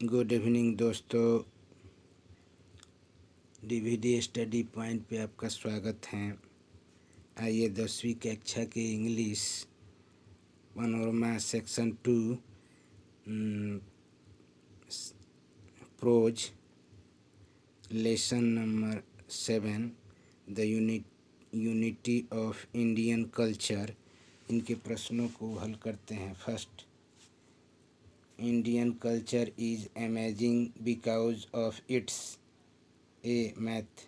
Good evening दोस्तों। DVD study point पे आपका स्वागत है। आइए 10वीं कक्षा के English panorama section 2 prose lesson number 7 the unity of Indian culture, इनके प्रश्नों को हल करते हैं। First, Indian culture is amazing because of its A. Math,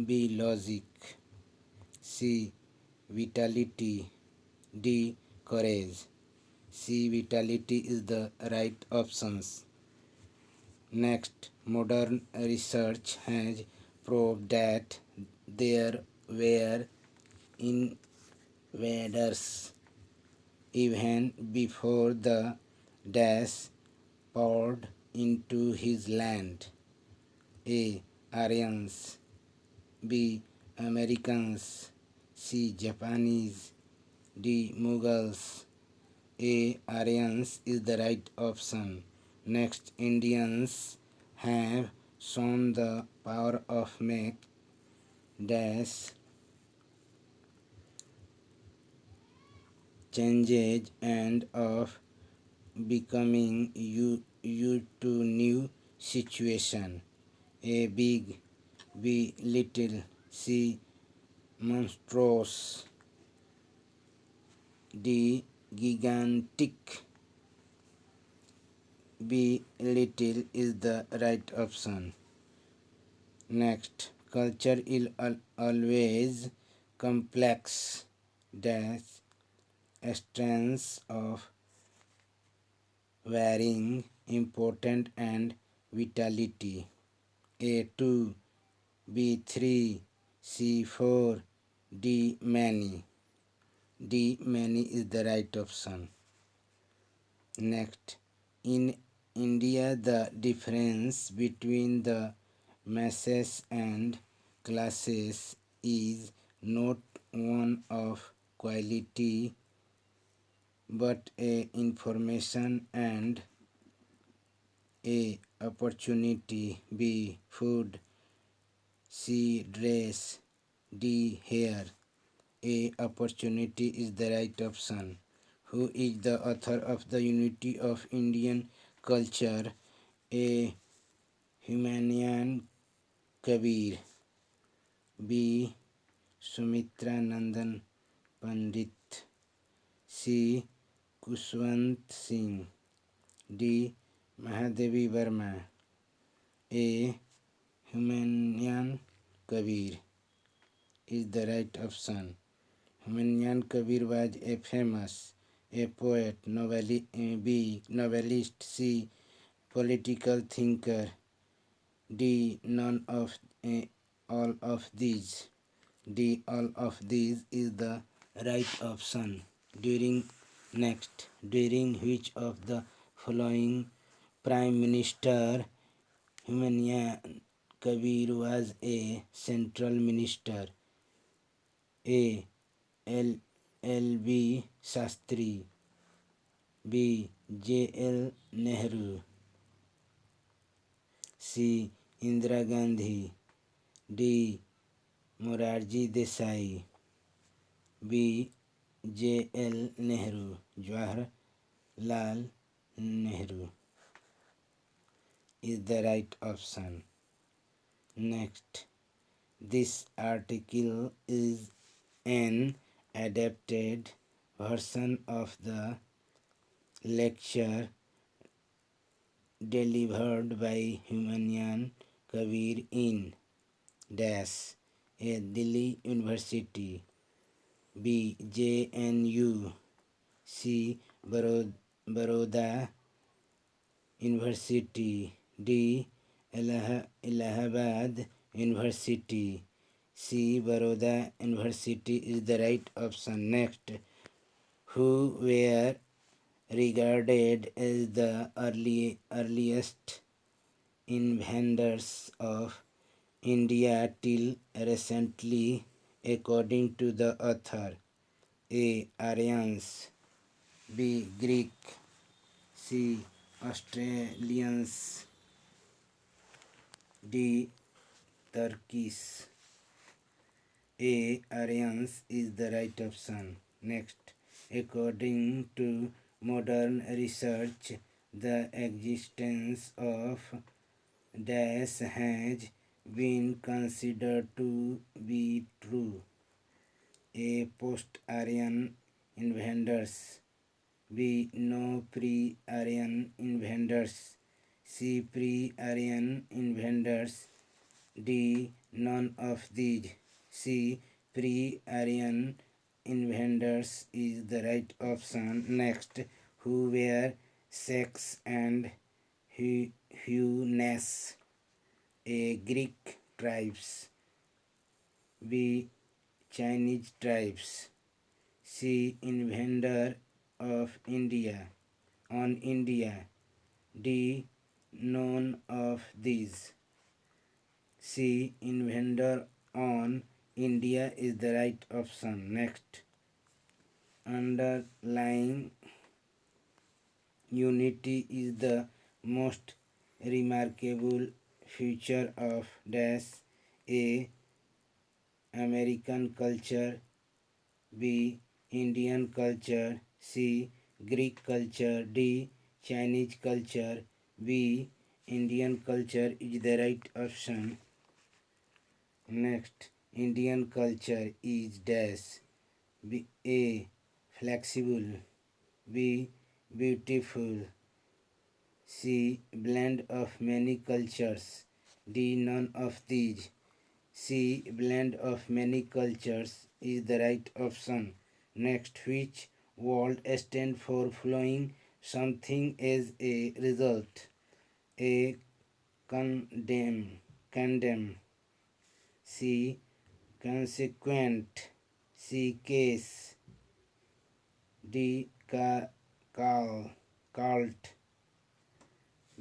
B. Logic, C. Vitality, D. Courage. C. Vitality is the right options. Next, modern research has proved that there were invaders even before the dash poured into his land. A. Aryans, B. Americans, C. Japanese, D. Mughals. A. Aryans is the right option. Next, Indians have shown the power of make dash changes and of becoming you to new situation. A. Big, B. Little, C. Monstrous, D. Gigantic. B. Little is the right option. Next, culture is always complex dash strands of varying importance and vitality. A. 2, B. 3, C. 4, D. Many. D. Many is the right option. Next, in India, the difference between the masses and classes is not one of quality but a information and A. Opportunity, B. Food, C. Dress, D. Hair. A. Opportunity is the right option. Who is the author of the unity of Indian culture? A. Humayun Kabir, B. Sumitra Nandan Pandit, C. Kushwant Singh, D. Mahadevi Verma. A. Humayun Kabir is the right option. Humayun Kabir was a famous a poet, novelist, C. political thinker, D. None of all of these. D. All of these is the right option. During which of the following Prime Minister Humayun Kabir was a central minister? A. L. B. Shastri, B. J. L. Nehru, C. Indira Gandhi, D. Morarji Desai, B. J. L. Nehru, Jawaharlal Nehru is the right option. Next, this article is an adapted version of the lecture delivered by Humayun Kabir in dash A. Delhi University, B. JNU, C. Baroda University, D. Allahabad University. C. Baroda University is the right option. Next, who were regarded as the earliest inventors of India till recently according to the author? A. Aryans, B. Greek, C. Australians. D. Turkish. A. Aryans is the right option. Next, according to modern research, the existence of dash has been considered to be true. A. Post-Aryan invaders. B. No pre-Aryan invaders. C. Pre-Aryan invaders. D. None of these. C. Pre-Aryan invaders is the right option. Next, who were sex and Hunes? A. Greek tribes. B. Chinese tribes. C. Invader of India on India. D. None of these. C. Invader on India is the right option. Next, underlying unity is the most remarkable feature of dash. A. American culture. B. Indian culture. C. Greek culture. D. Chinese culture. B. Indian culture is the right option. Next, Indian culture is dash. B. A. Flexible. B. Beautiful. C. Blend of many cultures. D. None of these. C. Blend of many cultures is the right option. Next, which word stand for flowing something as a result? A. Condemn. C. Consequent. C. Case. D. Cult.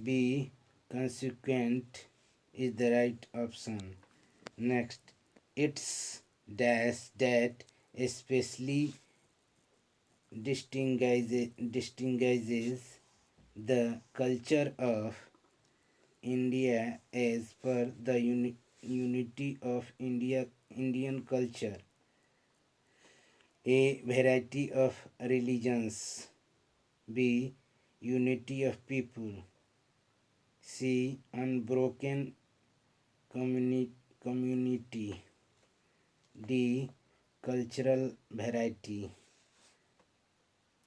B. Consequent is the right option. Next, it's dash that especially distinguishes the culture of India as per the unity of Indian culture. A. Variety of religions. B. Unity of people. C. Unbroken community. D. Cultural variety.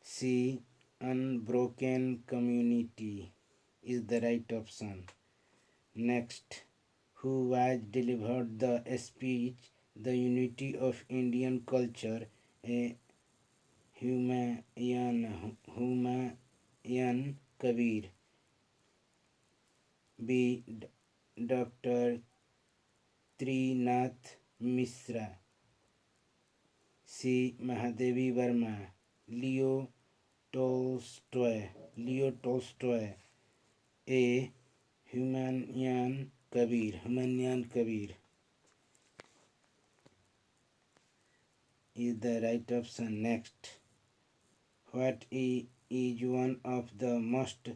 C. Unbroken community is the right option. Next, who was delivered the speech The Unity of Indian Culture? A. Humayun Kabir. B. Dr. Trinath Mishra. C. Mahadevi Verma. Leo Tolstoy. A. Humayun Kabir is the right option. Next, what is one of the most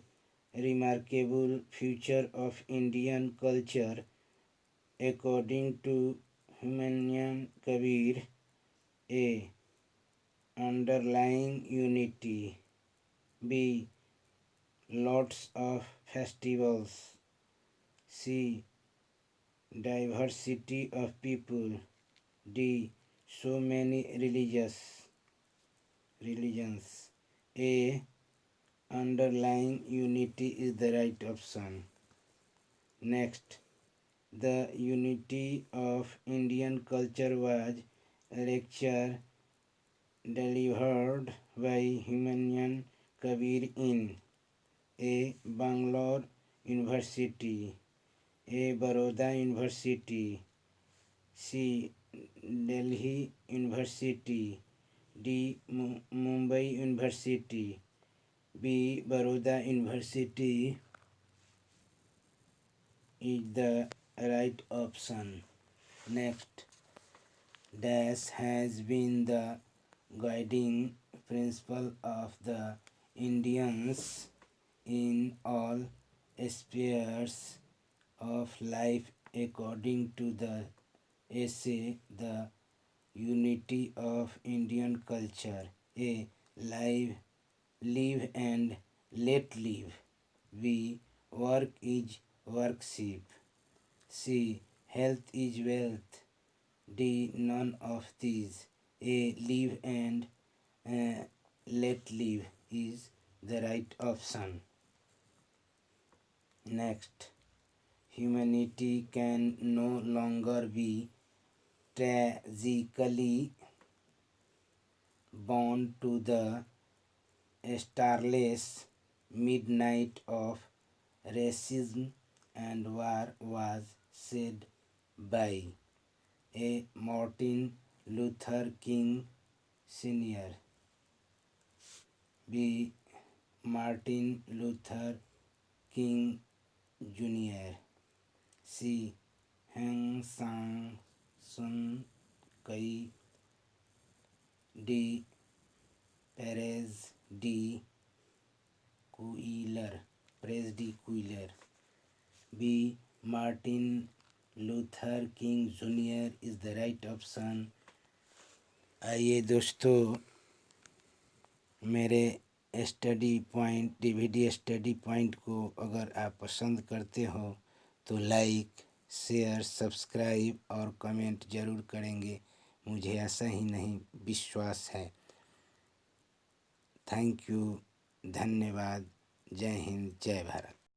remarkable feature of Indian culture according to Humayun Kabir? A. Underlying unity. B. Lots of festivals. C. Diversity of people. D. So many religions. A. Underlying unity is the right option. Next, the unity of Indian culture was a lecture delivered by Humayun Kabir in A. Bangalore University. A. Baroda University. C. Delhi University. D. Mumbai University. B. Baroda University is the right option. Next, dash has been the guiding principle of the Indians in all spheres of life according to the essay The Unity of Indian Culture. A. Live and let live. B. Work is worship. C. Health is wealth. D. None of these. A. Live and let live is the right option. Next, humanity can no longer be tragically bound to the starless midnight of racism and war was said by A. Martin Luther King Sr. B. Martin Luther King Jr. C. Hang Sang Sun Kai. D. Perez D. Quiller. Perez D. Quiller. B. Martin Luther King Jr. is the right option. आइए दोस्तों, मेरे study point DVD study point को अगर आप पसंद करते हो तो लाइक, शेयर, सब्सक्राइब और कमेंट ज़रूर करेंगे, मुझे ऐसा ही नहीं विश्वास है। थैंक यू, धन्यवाद, जय हिंद, जय भारत।